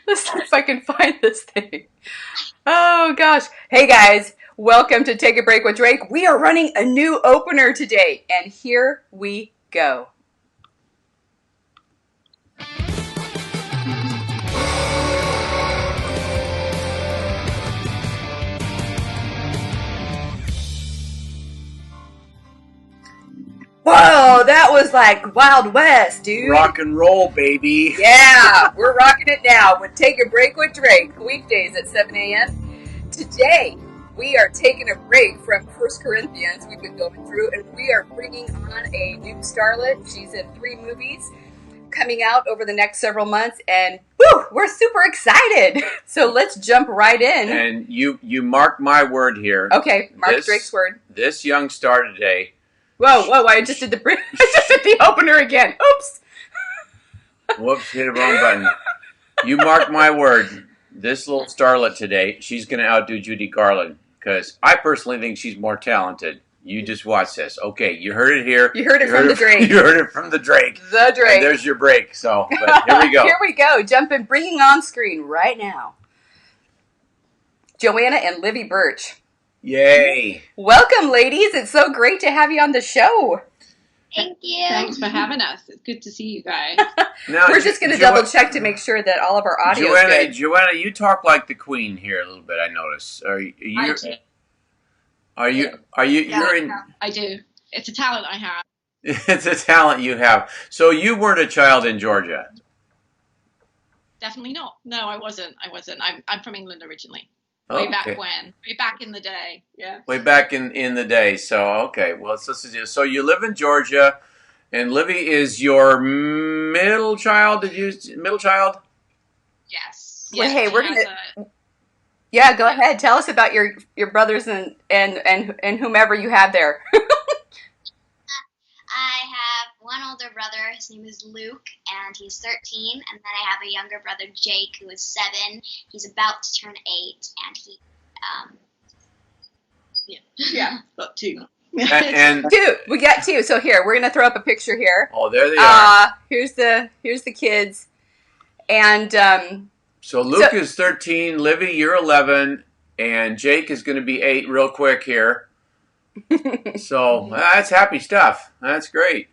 Let's see if I can find this thing. Oh gosh. Hey guys, welcome to Take a Break with Drake. We are running a new opener today, and here we go. Whoa, that was like Wild West, dude. Rock and roll, baby. Yeah, we're rocking it now with Take a Break with Drake, weekdays at 7 a.m. Today, we are taking a break from First Corinthians we've been going through, and we are bringing on a new starlet. She's in 3 movies coming out over the next several months, and woo, we're super excited. So let's jump right in. And you mark my word here. Okay, mark Drake's word. This young star today. Whoa, I just did the opener again. Oops. Whoops, hit a wrong button. You mark my word. This little starlet today, she's going to outdo Judy Garland, because I personally think she's more talented. You just watch this. Okay, you heard it here. You heard it from the Drake. You heard it from the Drake. The Drake. And there's your break. So, but here we go. Here we go. Jumping, bringing on screen right now. Joanna and Livi Birch. Yay. Welcome, ladies. It's so great to have you on the show. Thank you. Thanks for having us. It's good to see you guys. Now, we're just going to double check to make sure that all of our audio is good. Joanna, you talk like the queen here a little bit, I notice. Are you? You're in. I do. It's a talent I have. It's a talent you have. So you weren't a child in Georgia? Definitely not. No, I wasn't. I'm from England originally. Way back when. Way back in the day. Yeah. Way back in the day. So, okay. Well, so you live in Georgia, and Livi is your middle child? Middle child? Yes. Well, hey, we're going to... Yeah, go ahead. Tell us about your brothers and whomever you have there. I have one older brother. His name is Luke, and he's 13. And then I have a younger brother, Jake, who is 7. He's about to turn 8, and he, yeah, got 2. And 2. We got 2. So here, we're going to throw up a picture here. Oh, there they are. Here's the kids, and so Luke is 13, Livi, you're 11, and Jake is going to be 8 real quick here. So that's happy stuff. That's great.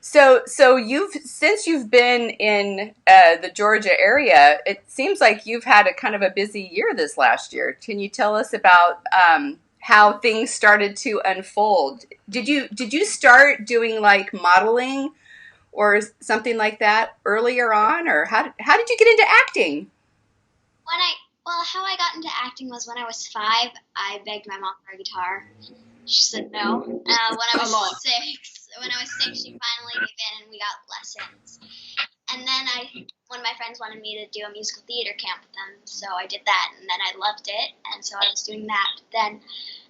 So since you've been in the Georgia area, it seems like you've had a kind of a busy year this last year. Can you tell us about how things started to unfold? Did you start doing like modeling or something like that earlier on, or how did you get into acting? How I got into acting was when I was 5. I begged my mom for a guitar. She said no. When I was 6, she finally gave in, and we got lessons. And then when my friends wanted me to do a musical theater camp with them, so I did that, and then I loved it, and so I was doing that. Then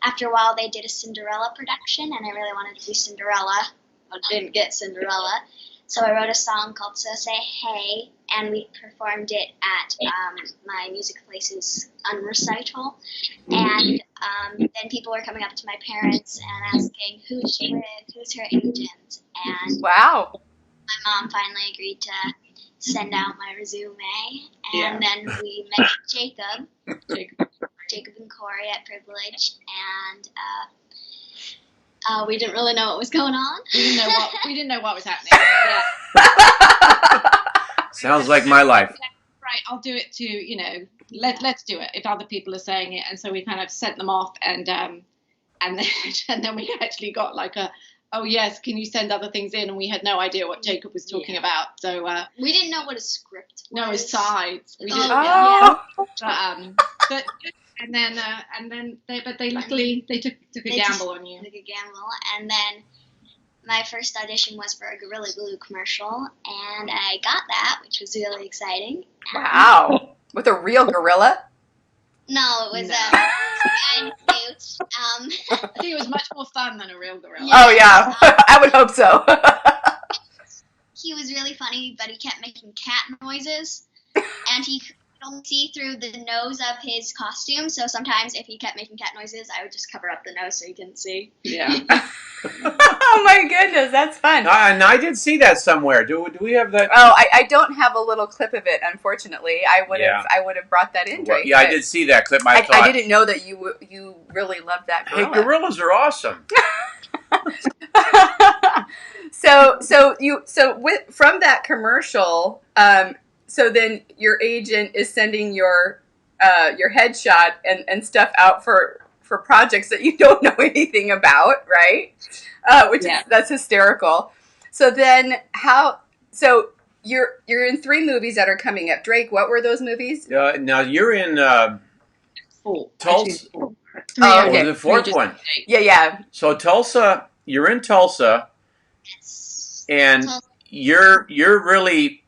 after a while, they did a Cinderella production, and I really wanted to do Cinderella. I didn't get Cinderella. So I wrote a song called So Say Hey, and we performed it at my music place's recital. And then people were coming up to my parents and asking, who's she with, who's her agent? And wow, my mom finally agreed to send out my resume. And then we met Jacob and Corey at Privilege, and we didn't really know what was going on. We didn't know what was happening. Yeah. Sounds like my life. Right, I'll do it too. Let's do it if other people are saying it. And so we kind of sent them off, and then we actually got like oh yes, can you send other things in? And we had no idea what Jacob was talking about. So we didn't know what a script was. No, his sides. We didn't. But they luckily took a gamble on you. Took a gamble, and then my first audition was for a Gorilla Glue commercial, and I got that, which was really exciting. Wow, with a real gorilla? No, it was a guy in a suit. I think it was much more fun than a real gorilla. Yeah. Oh yeah, I would hope so. He was really funny, but he kept making cat noises, and he only see through the nose of his costume, so sometimes if he kept making cat noises, I would just cover up the nose so he couldn't see. Yeah. Oh my goodness, that's fun. And I did see that somewhere. Do we have that? Oh, I don't have a little clip of it, unfortunately. I would have brought that in, Drake. Yeah, I did see that clip. I didn't know that you really loved that gorilla. Hey, gorillas are awesome. From that commercial, so then your agent is sending your headshot and stuff out for projects that you don't know anything about, right? That's hysterical. So then you're in 3 movies that are coming up. Drake, what were those movies? Now you're in Tulsa. Oh, okay. The 4th one. Yeah. So Tulsa, you're in Tulsa, and you're really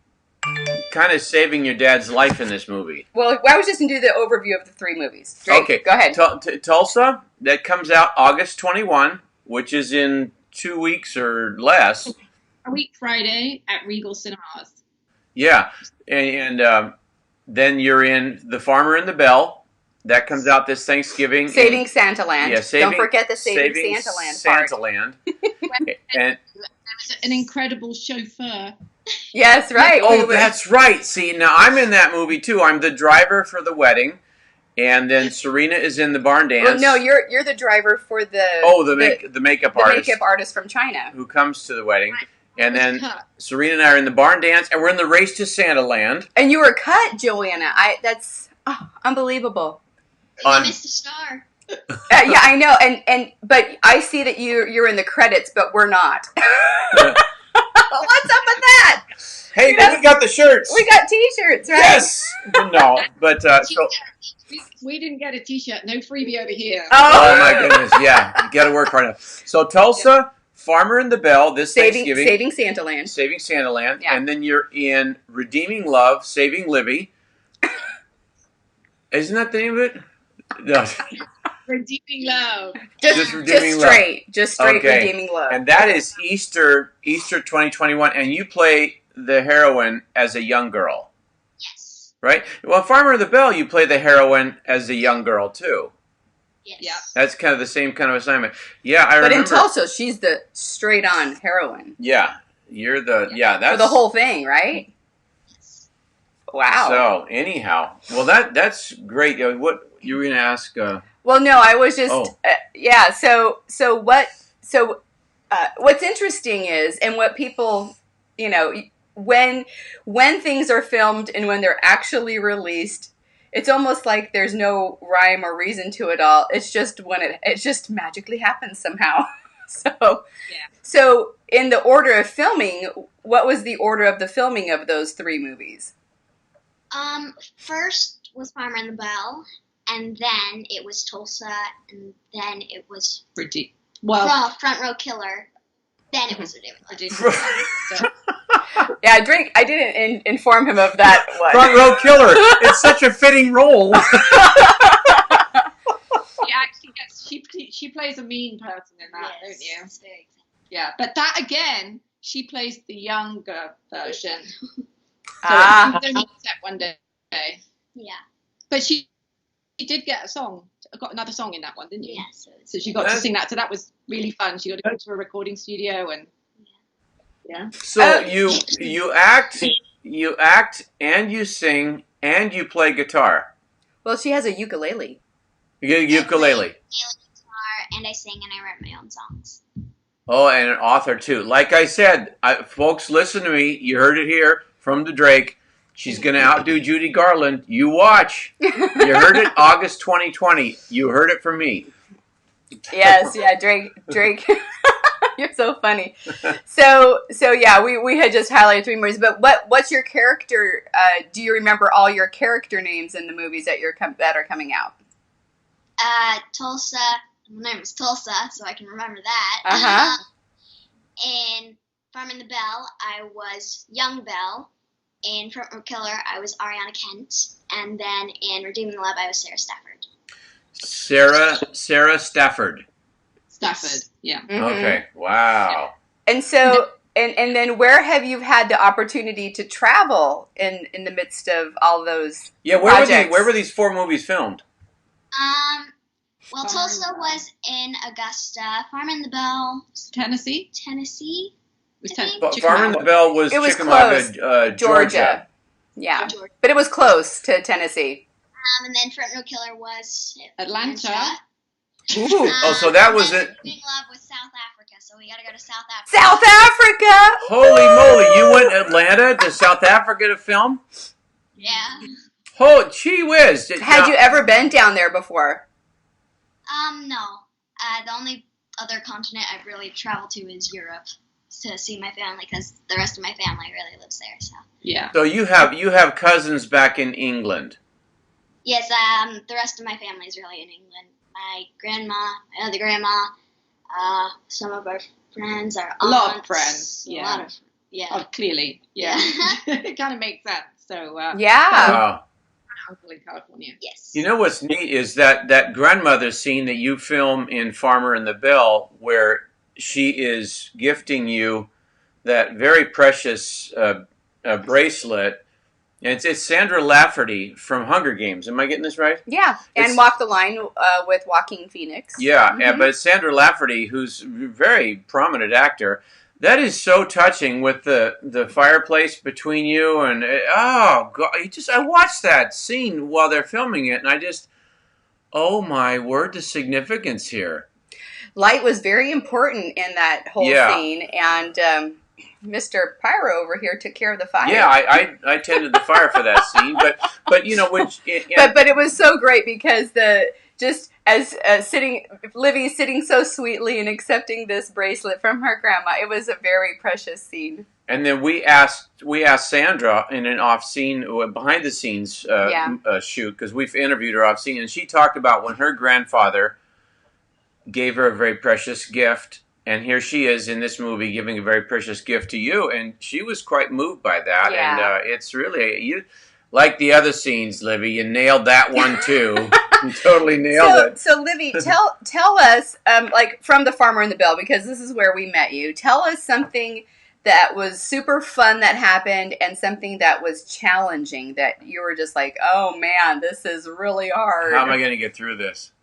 kind of saving your dad's life in this movie. Well, I was just going to do the overview of the 3 movies. Drake, okay, go ahead. Tulsa, that comes out August 21, which is in 2 weeks or less. A week Friday at Regal Cinemas. Yeah, and then you're in The Farmer and the Belle. That comes out this Thanksgiving. Saving Santaland. Yeah, don't forget the Saving Santaland part. Santaland. And an incredible chauffeur. Yes, right. Oh, that's right. See, now I'm in that movie too. I'm the driver for the wedding, and then Serena is in the barn dance. Well, no, you're the driver for the makeup artist. The makeup artist from China who comes to the wedding. And then Serena and I are in the barn dance, and we're in the race to Santaland. And you were cut, Joanna. That's unbelievable. You missed a star. Yeah, I know. But I see that you're in the credits, but we're not. What's up with that? Hey, we got the shirts. We got T-shirts, right? Yes. No, but we didn't get a T-shirt. No freebie over here. Oh my goodness! Yeah, you got to work hard enough. So Tulsa, Farmer and the Belle, this Thanksgiving, Saving Santaland, yeah. And then you're in Redeeming Love, Saving Livy. Isn't that the name of it? No. Redeeming Love. Just straight okay. Redeeming Love. And that is Easter 2021, and you play the heroine as a young girl. Yes. Right? Well, Farmer of the Belle, you play the heroine as a young girl too. Yes. Yeah. That's kind of the same kind of assignment. Yeah, I remember. But in Tulsa, she's the straight-on heroine. Yeah. You're that's for the whole thing, right? Wow. So anyhow, well that's great. What you were going to ask? Well, no, I was just yeah. So what's interesting is, and what people, when things are filmed and when they're actually released, it's almost like there's no rhyme or reason to it all. It's just when it just magically happens somehow. So in the order of filming, what was the order of the filming of those 3 movies? First was Farmer and the Belle, and then it was Tulsa, and then it was Front Row Killer. Then it was Redeeming Love. Yeah, Drake. I didn't inform him of that one. Front Row Killer. It's such a fitting role. She plays a mean person in that, don't you? Yes, very exactly. Yeah, but that again, she plays the younger version. So it's only set one day. Yeah. But she did get a song. Got another song in that one, didn't you? Yes. So she got to sing that. So that was really fun. She got to go to a recording studio and So you act and you sing and you play guitar. Well, she has a ukulele. Ukulele. And I sing and I write my own songs. Oh, and an author too. Like I said, folks, listen to me. You heard it here from the Drake. She's going to outdo Judy Garland. You watch. You heard it August 2020. You heard it from me. Yes, yeah, Drake. You're so funny. So yeah, we had just highlighted 3 movies. But what's your character? Do you remember all your character names in the movies that are coming out? Tulsa. My name is Tulsa, so I can remember that. Uh-huh. In Farm and the Belle, I was Young Belle. In Front Row Killer, I was Ariana Kent. And then in Redeeming Love, I was Sarah Stafford. Sarah Stafford. Stafford, yeah. Mm-hmm. Okay, wow. And so And then where have you had the opportunity to travel in the midst of all those projects? Where were these 4 movies filmed? Well, Tulsa was in Augusta. Farm in the Bell, Tennessee. Farm in the Bell was Chickamauga, Georgia. Yeah, but it was close to Tennessee. And then Front Row Killer was Atlanta. Ooh. So that was it. Living Love was South Africa, so we got to go to South Africa. South Africa! Holy moly! You went Atlanta to South Africa to film? Yeah. Oh, gee whiz! Had you ever been down there before? No. The only other continent I've really traveled to is Europe to see my family, because the rest of my family really lives there. So. Yeah. So you have cousins back in England. Yes. The rest of my family is really in England. My grandma, my other grandma, some of our friends, our aunts. A lot of friends. Yeah. A lot of, yeah. Oh, clearly. Yeah. It kind of makes sense. So. Yeah. Wow. Uncle in California. Yes. You know what's neat is that grandmother scene that you film in Farmer and the Bell, where she is gifting you that very precious bracelet. And it's Sandra Lafferty from Hunger Games. Am I getting this right? Yeah, and Walk the Line with Joaquin Phoenix. Yeah, but it's Sandra Lafferty, who's a very prominent actor. That is so touching with the fireplace between you and oh God! I watched that scene while they're filming it, and I just, oh my word, the significance here. Light was very important in that whole scene, and Mr. Pyro over here took care of the fire. Yeah, I tended the fire for that scene, but you know, but it was so great because just as Livy sitting so sweetly and accepting this bracelet from her grandma, it was a very precious scene. And then we asked Sandra in an off scene, behind the scenes shoot, because we've interviewed her off scene, and she talked about when her grandfather gave her a very precious gift. And here she is in this movie giving a very precious gift to you, and she was quite moved by that. Yeah. And it's really, you like the other scenes, Livy. You nailed that one too. You totally nailed it. So Livy, tell us, like from the Farmer and the Bell, because this is where we met you. Tell us something that was super fun that happened, and something that was challenging that you were just like, oh man, this is really hard. How am I going to get through this?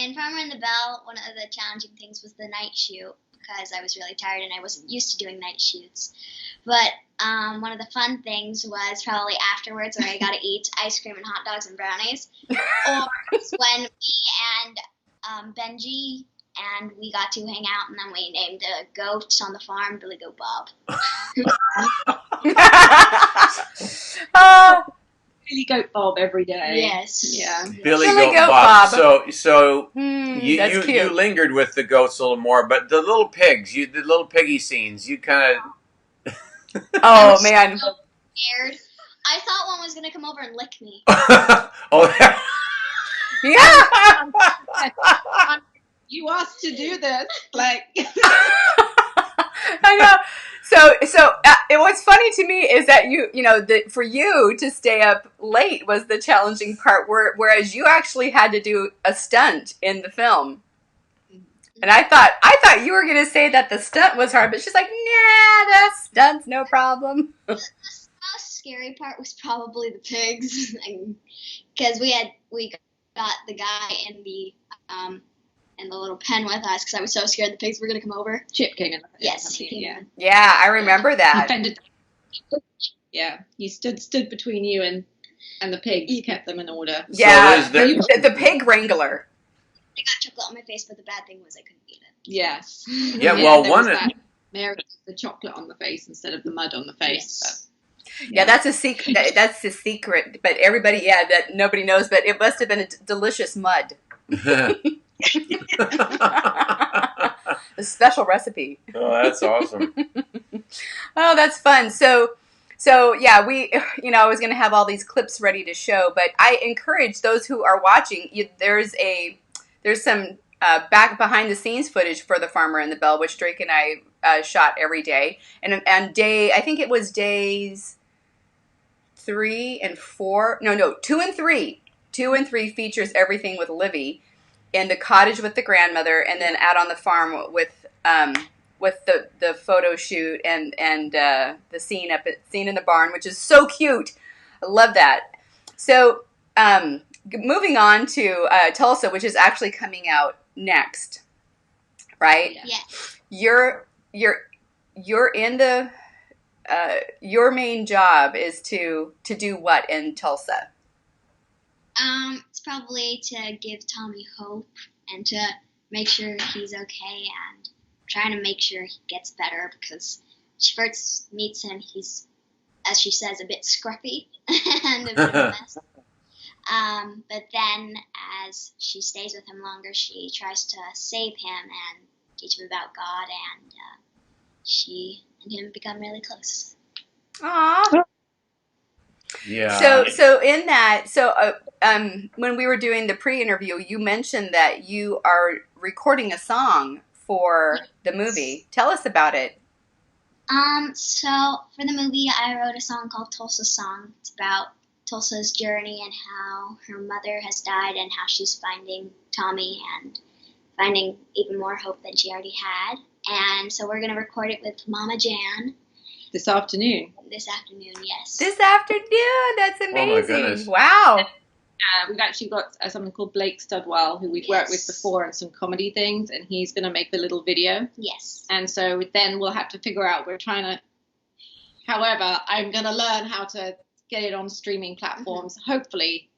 In Farmer and the Bell, one of the challenging things was the night shoot, because I was really tired and I wasn't used to doing night shoots. But one of the fun things was probably afterwards, where I got to eat ice cream and hot dogs and brownies. Or when me and Benji and we got to hang out, and then we named a goat on the farm Billy Goat Bob. Billy Goat Bob every day. Yes. Yeah. Billy Goat Bob. So that's you lingered with the goats a little more, but the little pigs, the little piggy scenes, you kind of. Oh man. So scared. I thought one was gonna come over and lick me. Oh. Yeah. You asked to do this, like. I know. So what's funny to me is that for you to stay up late was the challenging part, whereas you actually had to do a stunt in the film. And I thought you were going to say that the stunt was hard, but she's like, nah, the stunt's no problem. The most scary part was probably the pigs, because we got the guy in the little pen with us, because I was so scared the pigs were going to come over. Chip came in. Yes. Yeah, I remember that. Offended. Yeah, he stood between you and the pigs. You kept them in order. Yeah, so the pig wrangler. I got chocolate on my face, but the bad thing was I couldn't eat it. Yes. Yeah, well, Mary the chocolate on the face instead of the mud on the face. Yes. But, yeah, that's a secret. That's a secret. But everybody, that nobody knows. But it must have been a delicious mud. A special recipe. Oh, that's awesome. Oh, that's fun. So yeah, I was going to have all these clips ready to show, but I encourage those who are watching. There's some behind the scenes footage for the Farmer and the Bell, which Drake and I shot every day, and I think it was days 3 and 4. No, 2 and 3. 2 and 3 features everything with Livy. In the cottage with the grandmother, and then out on the farm with with the photo shoot and the scene in the barn, which is so cute. I love that. So moving on to Tulsa, which is actually coming out next, right? Yes. You're in the your main job is to do what in Tulsa? It's probably to give Tommy hope and to make sure he's okay and trying to make sure he gets better because she first meets him, he's, as she says, a bit scruffy and a bit of a mess. But then as she stays with him longer, she tries to save him and teach him about God, and she and him become really close. Aww. Yeah. So in that, when we were doing the pre-interview, you mentioned that you are recording a song for the movie. Tell us about it. So for the movie, I wrote a song called Tulsa Song. It's about Tulsa's journey and how her mother has died and how she's finding Tommy and finding even more hope than she already had. And so we're going to record it with Mama Jan. This afternoon. This afternoon, yes. This afternoon, that's amazing. Oh my goodness. Wow. We've actually got someone called Blake Studwell, who we've worked with before on some comedy things, and he's going to make the little video. Yes. And so then we'll have to figure out, we're trying to, however, I'm going to learn how to get it on streaming platforms, hopefully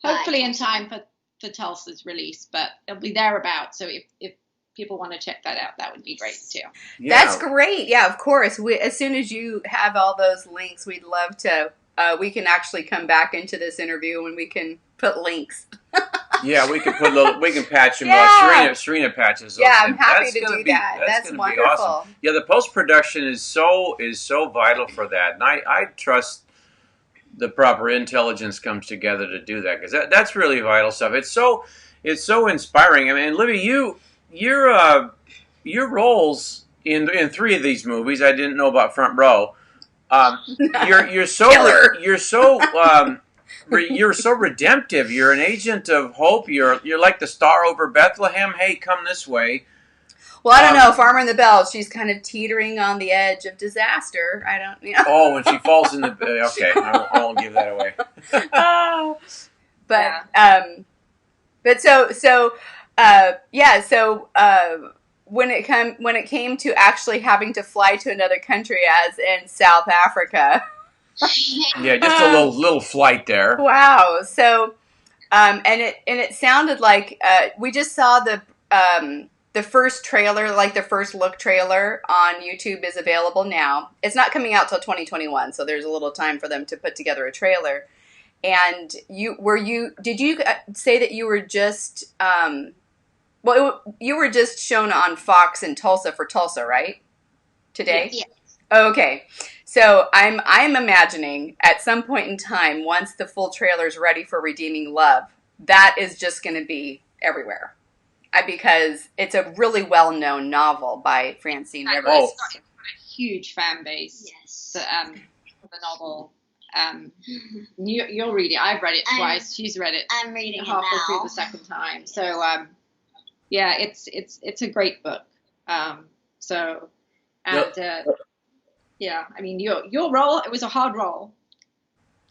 in time for Tulsa's release, but it'll be thereabouts. So if people want to check that out, that would be great too. Yeah. That's great. Yeah, of course. As soon as you have all those links, we'd love to. We can actually come back into this interview and we can put links. Yeah, we can we can patch them. Yeah. Serena patches. Yeah, I'm those. happy That's to gonna do be- that. That's gonna be wonderful. awesome. Yeah, the post production is so vital for that, and I trust the proper intelligence comes together to do that because that's really vital stuff. It's so inspiring. I mean, Libby, your roles in 3 of these movies, I didn't know about Front Row. You're so Killer. you're so you're so redemptive. You're an agent of hope. You're like the star over Bethlehem. Hey, come this way. Well, I don't know. Farmer in the Bells, she's kind of teetering on the edge of disaster. I don't, Oh, when she falls in the okay, I won't give that away. When it came to actually having to fly to another country, as in South Africa. Yeah, just a little flight there. Wow. So, and it sounded like we just saw the first trailer, like the first look trailer on YouTube is available now. It's not coming out till 2021, so there's a little time for them to put together a trailer. And did you say that you were just you were just shown on Fox in Tulsa for Tulsa, right? Today? Yes. Okay. So I'm imagining at some point in time, once the full trailer is ready for Redeeming Love, that is just going to be everywhere. Because it's a really well-known novel by Francine Rivers. Oh. It's got a huge fan base. Yes. The novel. You'll read it. I've read it twice. She's read it. I'm reading it halfway now. through the second time. So yeah, it's a great book. Yeah, I mean your role. It was a hard role.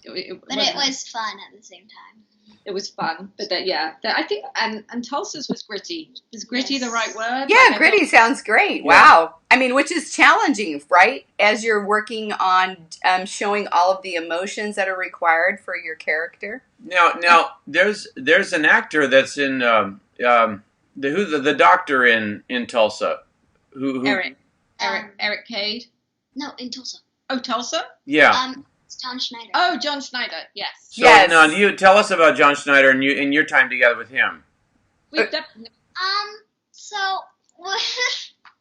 But it was fun at the same time. It was fun, but I think and Tulsa's was gritty. Is gritty the right word? Yeah, gritty sounds great. Yeah. Wow. I mean, which is challenging, right? As you're working on showing all of the emotions that are required for your character. Now there's an actor that's in the doctor in Tulsa who Eric Cade. No, in Tulsa. Oh, Tulsa. Yeah. It's John Schneider. Oh, John Schneider. Yes. So Yes. now you tell us about John Schneider and your time together with him. We've definitely. So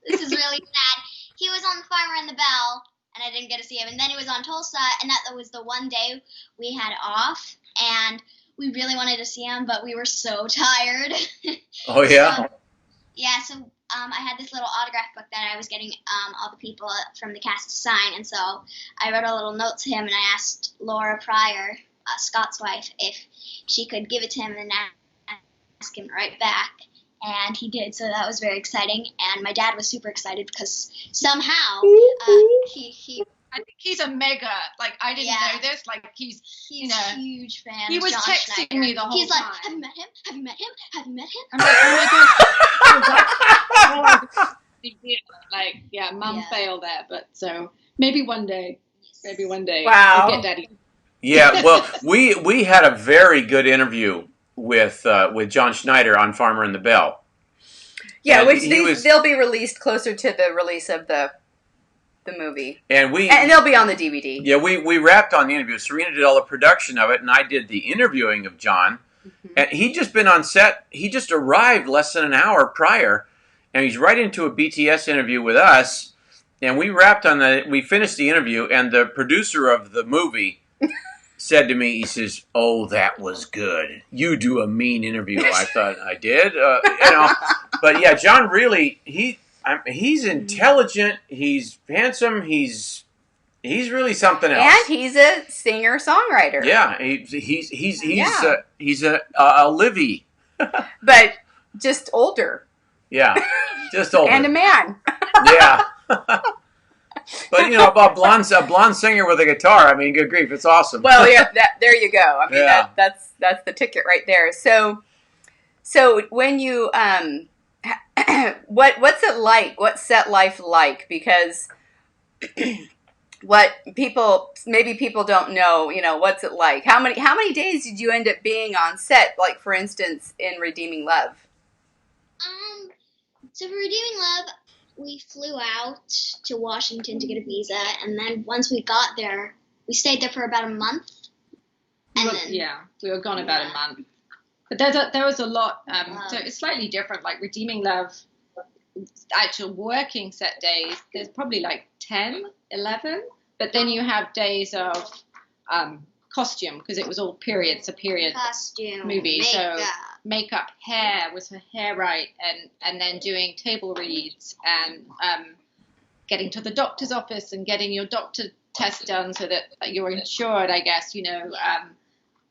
this is really sad. He was on The Farmer and the Belle, and I didn't get to see him. And then he was on Tulsa, and that was the one day we had off, and we really wanted to see him, but we were so tired. Oh yeah. So I had this little autograph book that I was getting all the people from the cast to sign, and so I wrote a little note to him, and I asked Laura Pryor, Scott's wife, if she could give it to him and ask him right back. and he did. So that was very exciting. And my dad was super excited because somehow he I think he's a mega. Like I didn't know this. Like he's a huge fan. He of was John texting Schneider. me the whole He's like, time. have you met him? Have you met him? Have you met him? I'm like, oh my god. Like, yeah, mum failed there, but so maybe one day. Maybe one day. Wow. We'll get daddy. Yeah, well, we had a very good interview with John Schneider on Farmer and the Bell. Yeah, And which he they'll be released closer to the release of the movie. And they'll be on the DVD. Yeah, we wrapped on the interview. Serena did all the production of it, and I did the interviewing of John. Mm-hmm. And he'd just been on set. He just arrived less than an hour prior, and he's right into a BTS interview with us. And we wrapped on that. We finished the interview, and the producer of the movie said to me, he says, "Oh, that was good. You do a mean interview." I thought I did, But yeah, John really he's intelligent. He's handsome. He's really something else. And he's a singer songwriter. Yeah, he's a Livi, but just older. Yeah, just older. And a man. Yeah. But a blonde singer with a guitar. I mean, good grief, it's awesome. Well, yeah, there you go. I mean, that's the ticket right there. So when you what's it like? What's set life like? Because what people don't know. What's it like? How many days did you end up being on set? Like, for instance, in Redeeming Love. So for Redeeming Love, we flew out to Washington to get a visa, and then once we got there, we stayed there for about a month. And we were gone about a month. But there was a lot. So it's slightly different. Like Redeeming Love, actual working set days, there's probably like 10, 11. But then you have days of costume, because it was all period costume movie. Makeup. So makeup, hair, was her hair right, and then doing table reads and getting to the doctor's office and getting your doctor test done so that you're insured, I guess.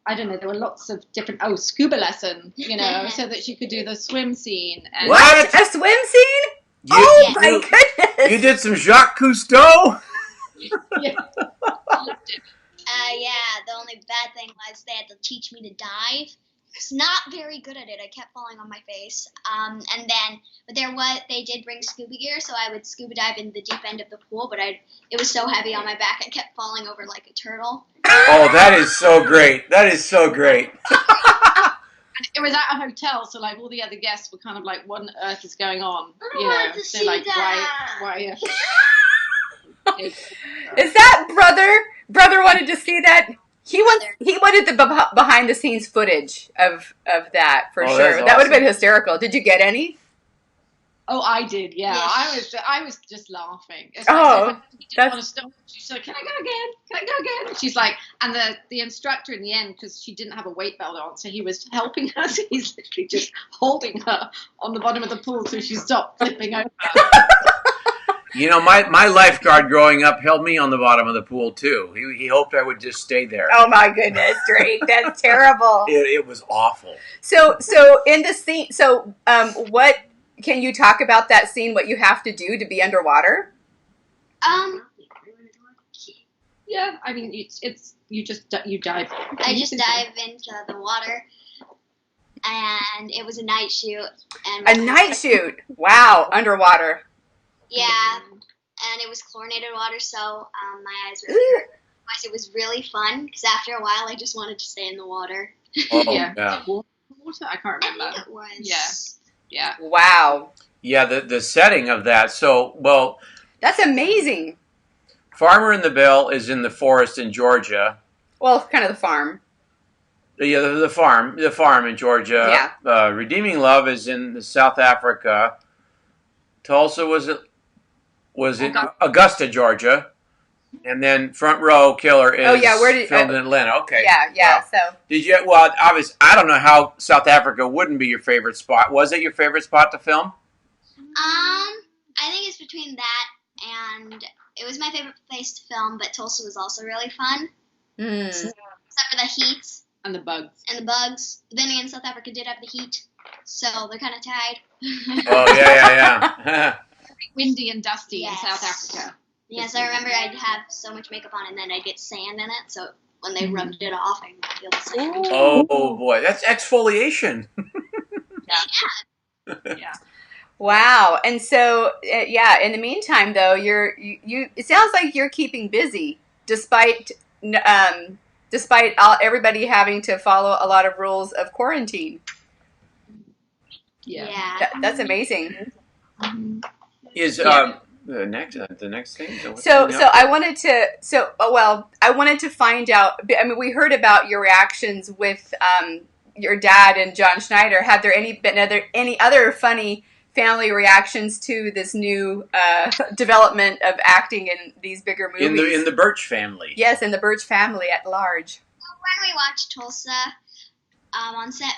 I don't know, there were lots of different scuba lesson, so that she could do the swim scene. And what? A swim scene? My goodness. You did some Jacques Cousteau? Yeah. I loved it. The only bad thing was they had to teach me to dive. I was not very good at it. I kept falling on my face. But they did bring scuba gear, so I would scuba dive in the deep end of the pool, but it was so heavy on my back, I kept falling over like a turtle. Oh, that is so great. That is so great. It was at a hotel, so like all the other guests were kind of like, what on earth is going on? I wanted to see like, that. why Is that brother wanted to see that? He wanted the behind the scenes footage of that for sure. Awesome. That would have been hysterical. Did you get any? Oh, I did. Yeah, Yes. I was just laughing. It's she didn't want to stop. She's like, "Can I go again? Can I go again?" And she's like, and the instructor in the end, because she didn't have a weight belt on, so he was helping her. So he's literally just holding her on the bottom of the pool so she stopped flipping over. My lifeguard growing up held me on the bottom of the pool too. He hoped I would just stay there. Oh my goodness, Drake, that's terrible. It was awful. So in the scene, what can you talk about that scene? What you have to do to be underwater? Yeah, I mean you dive. I just dive into the water, and it was a night shoot. And a night shoot. Wow, underwater. Yeah, and it was chlorinated water, so my eyes really hurt. But it was really fun, because after a while, I just wanted to stay in the water. Oh, yeah. Water? I can't remember. I think it was. Yeah. Wow. Yeah, the setting of that. So, well, that's amazing. Farmer and the Bell is in the forest in Georgia. Well, kind of the farm. Yeah, the farm in Georgia. Yeah. Redeeming Love is in South Africa. Tulsa was in Augusta, Georgia, and then Front Row Killer is filmed in Atlanta. Okay. Yeah. Wow. So did you? Well, obviously, I don't know how South Africa wouldn't be your favorite spot. Was it your favorite spot to film? I think it's between that and it was my favorite place to film, but Tulsa was also really fun. Except for the heat and the bugs. But then again, South Africa did have the heat. so they're kind of tied. Oh yeah. Windy and dusty Yes. in South Africa. Yes, I remember I'd have so much makeup on, and then I'd get sand in it. So when they rubbed it off, I could feel the sand. Oh boy, that's exfoliation. Yeah. Wow. And so, yeah, in the meantime, though, you it sounds like you're keeping busy despite despite everybody having to follow a lot of rules of quarantine. Yeah. That's amazing. Is the next thing? So I wanted to find out. I mean, we heard about your reactions with your dad and John Schneider. Have there been any other funny family reactions to this new development of acting in these bigger movies? In the Birch family. Yes, in the Birch family at large. When we watched Tulsa on set,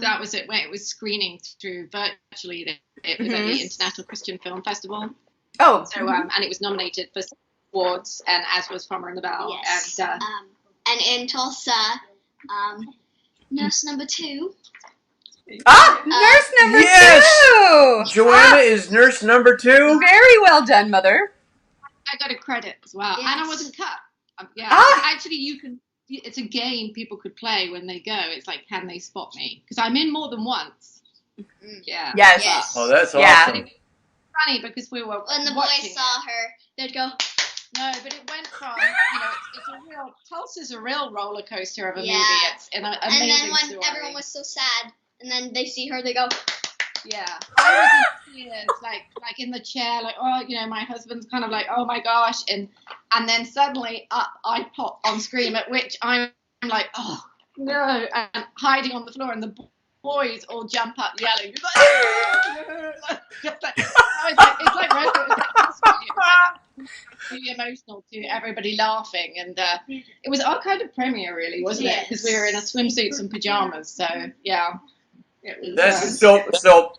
that was it when it was screening through virtually. It was at the International Christian Film Festival. Oh, so and it was nominated for awards, and as was Farmer and the Bell. Yes. And in Tulsa, nurse number 2. Nurse number 2. Joanna is nurse number 2. Very well done, Mother. I got a credit as well, Yes. and I wasn't cut. Actually, you can. It's a game people could play when they go. It's like, can they spot me? Because I'm in more than once. Yeah. Yes. Oh, that's awesome. Yeah. Funny because we were when the watching boys saw her, they'd go. No, but it went from it's a real Tulsa's a real roller coaster of a movie. It's an amazing And then when story. everyone was so sad, and then they see her, they go. Yeah, I was in tears, like in the chair, like my husband's kind of like, oh my gosh, and then suddenly I pop on screen, at which I'm like, oh no, and hiding on the floor, and the boys all jump up yelling. It's really emotional to everybody laughing, and it was our kind of premiere, really, wasn't it? Because we were in our swimsuits and pajamas, so yeah. That's so.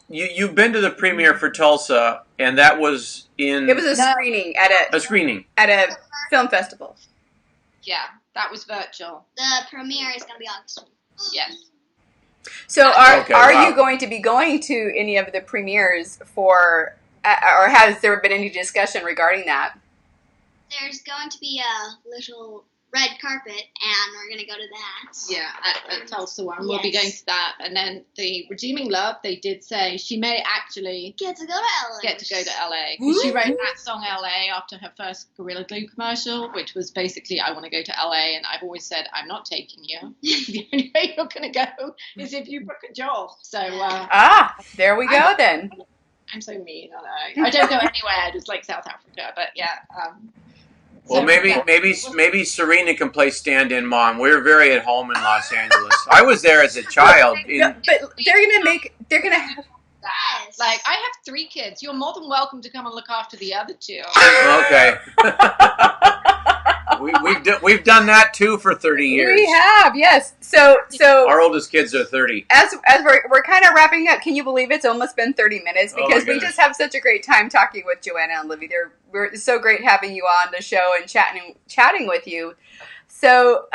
You've been to the premiere for Tulsa, and that was in. It was a screening at a film festival. Yeah, that was virtual. The premiere is going to be August 1st. Yes. So are you going to be going to any of the premieres or has there been any discussion regarding that? There's going to be a little red carpet, and we're going to go to that. Yeah, at Tulsa one. We'll be going to that. And then the Redeeming Love, they did say she may actually get to go to LA. Because she wrote that song LA after her first Gorilla Glue commercial, which was basically, I want to go to LA, and I've always said, I'm not taking you. The only way you're going to go is if you book a job. So there we go then. I'm so mean, I know. I don't go anywhere, I just like South Africa, but yeah. Well, maybe Serena can play stand-in mom. We're very at home in Los Angeles. I was there as a child. But they're gonna have. Yes. Like, I have 3 kids. You're more than welcome to come and look after the other 2. Okay. We've done that too for 30 years. We have, yes. So our oldest kids are 30. As we're kind of wrapping up, can you believe it's almost been 30 minutes? Because we just have such a great time talking with Joanna and Livy. We're so great having you on the show and chatting with you. So,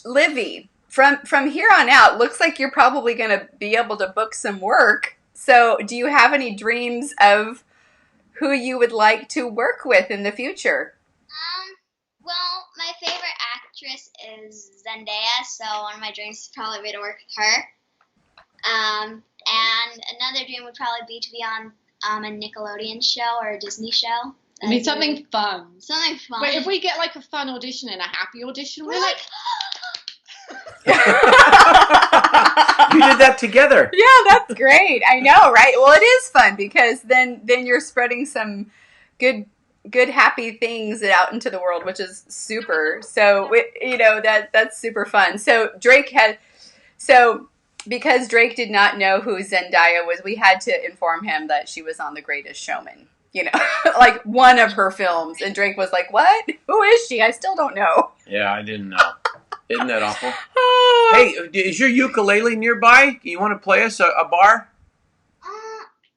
Livy, from here on out, looks like you're probably going to be able to book some work. So, do you have any dreams of who you would like to work with in the future? Well, my favorite actress is Zendaya, so one of my dreams is probably be to work with her. And another dream would probably be to be on a Nickelodeon show or a Disney show. I mean, something fun. Something fun. Wait, if we get like a fun audition and a happy audition, we're like... You did that together. Yeah, that's great. I know, right? Well, it is fun because then you're spreading some good happy things out into the world, which is super. So that's super fun. So because Drake did not know who Zendaya was, we had to inform him that she was on The Greatest Showman. Like one of her films, and Drake was like, "What? Who is she? I still don't know." Yeah, I didn't know. Isn't that awful? Hey, is your ukulele nearby? You want to play us a bar?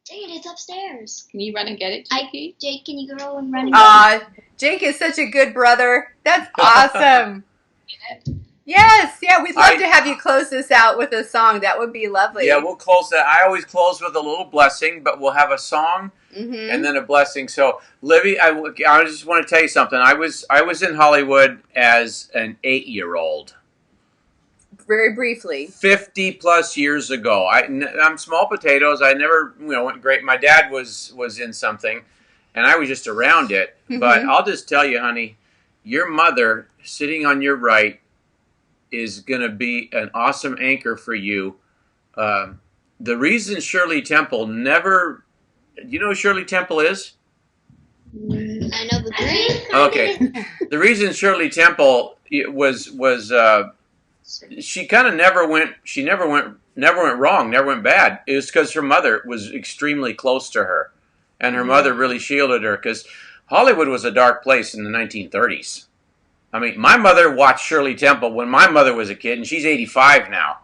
Dang it, it's upstairs. Can you run and get it, Jake? Jake, can you go and run and get it? Jake is such a good brother. That's awesome. Yes, yeah, we'd love to have you close this out with a song. That would be lovely. Yeah, we'll close that. I always close with a little blessing, but we'll have a song and then a blessing. So, Livy, I just want to tell you something. I was in Hollywood as an 8-year-old. Very briefly. 50 plus years ago. I'm small potatoes. I never, went great. My dad was in something, and I was just around it. But I'll just tell you, honey, your mother sitting on your right is going to be an awesome anchor for you. The reason Shirley Temple never, you know who Shirley Temple is? I know the dream. Okay. The reason Shirley Temple was she kind of never went wrong, never went bad. It was because her mother was extremely close to her, and her mother really shielded her, because Hollywood was a dark place in the 1930s. I mean, my mother watched Shirley Temple when my mother was a kid, and she's 85 now.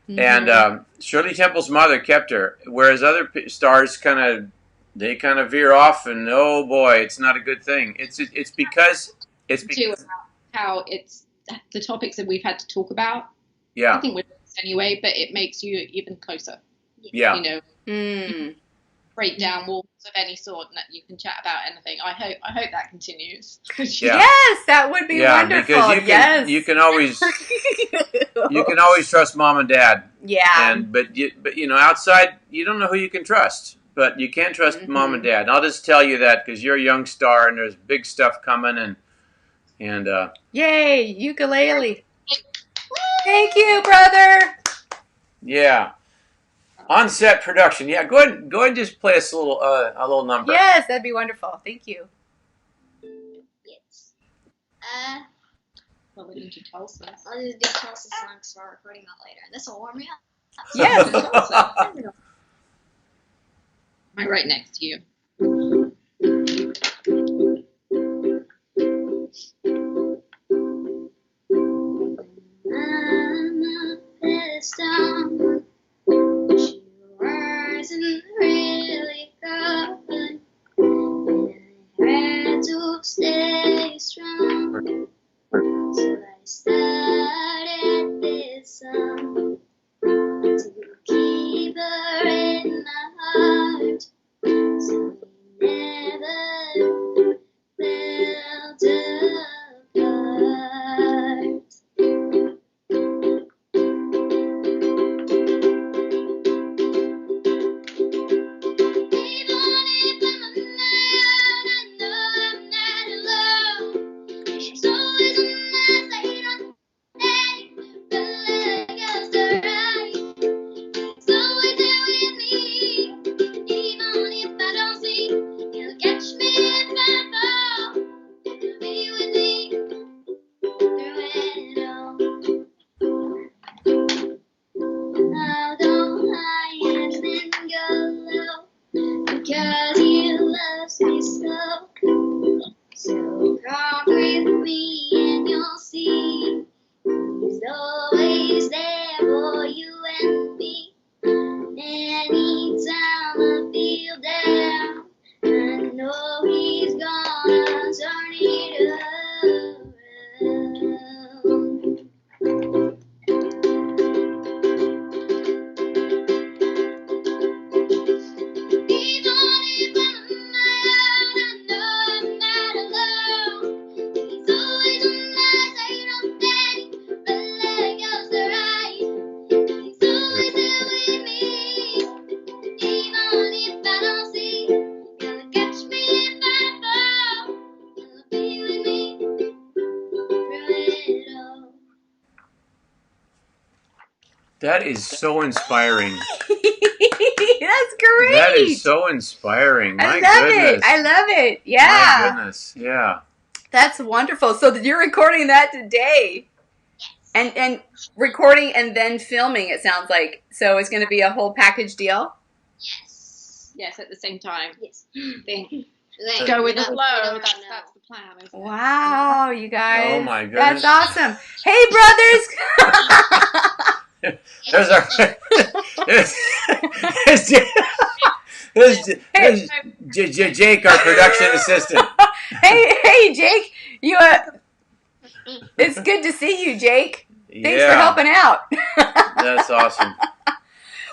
And Shirley Temple's mother kept her, whereas other stars kind of veer off, and oh boy, it's not a good thing. It's because how it's the topics that we've had to talk about. Yeah, I think we're anyway, but it makes you even closer. Yeah, you can break down walls of any sort, and that you can chat about anything. I hope that continues. Yeah. Yes, that would be wonderful. Because you can always trust mom and dad. Yeah. But outside you don't know who you can trust, but you can trust mom and dad. And I'll just tell you that because you're a young star and there's big stuff coming and yay, ukulele. Thank you, brother. Yeah. On-set production. Yeah, go ahead and just play us a little number. Yes, that'd be wonderful. Thank you. Yes. Well, we need to tell us. I'll just do Tulsa songs for our recording that later. This will warm me up. Yes. I'm right next to you. I'm a pedestal. She wasn't really good, and I had to stay strong. So I started this song to keep her in my heart, so we never felt apart. Because he loves me so. So come with me and you'll see he's always there for you and me. Anytime I feel down, I know he's gonna turn it around. That is so inspiring. That's great. That is so inspiring. My goodness. I love it. Yeah. My goodness. Yeah. That's wonderful. So you're recording that today. Yes. And recording and then filming, it sounds like. So it's going to be a whole package deal? Yes. Yes, at the same time. Yes. Go with the flow. That's the plan, isn't it? Wow, you guys. Oh my goodness. That's awesome. Hey, brothers. There's our there's Jake, our production assistant. Hey, Jake. It's good to see you, Jake. Thanks for helping out. That's awesome.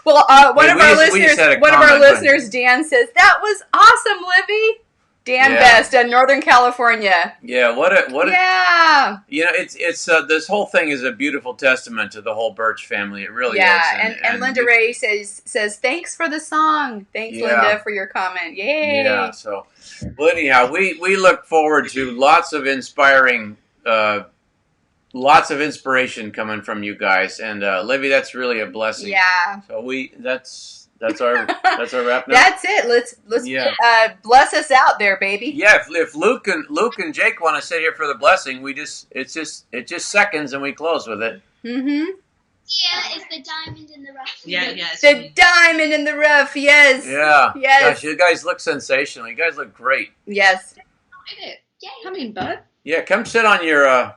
Well, one of our comment, listeners, Dan, says that was awesome, Livy. Dan Best in Northern California. Yeah, what a yeah. You know, it's this whole thing is a beautiful testament to the whole Birch family. It really is. Yeah, and Linda Ray says thanks for the song. Thanks, Linda, for your comment. Yay. Yeah. So, well, anyhow, we look forward to lots of inspiration coming from you guys, and Livy, that's really a blessing. Yeah. So that's our wrap now. That's it. Let's bless us out there, baby. Yeah, if Luke and Jake want to sit here for the blessing, it's just seconds and we close with it. Mm-hmm. Yeah, it's the diamond in the rough. Yeah, yes. The diamond in the rough. Yes. Yeah. Yes. Gosh, you guys look sensational. You guys look great. Yes. Come in, bud. Yeah, come sit on your.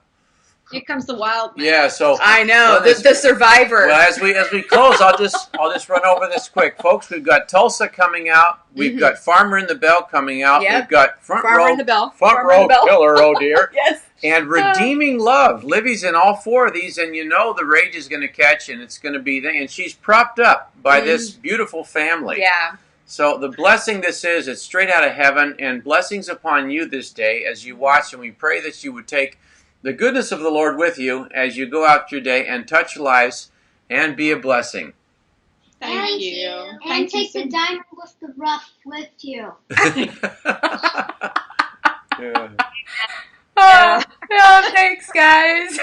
Here comes the wild man. Yeah, so I know the survivor. Well, as we close, I'll just run over this quick, folks. We've got Tulsa coming out. We've got Farmer in the Bell coming out. Yep. We've got Front Farmer Row in the Bell. Front Row Killer, oh dear. Yes. And Redeeming Love. Livy's in all four of these, and you know the rage is going to catch, and it's going to be there. And she's propped up by this beautiful family. Yeah. So the blessing this is, it's straight out of heaven, and blessings upon you this day as you watch, and we pray that you would take the goodness of the Lord with you as you go out your day and touch lives and be a blessing. Thank you. And take the diamond with the rough with you. Oh, thanks, guys.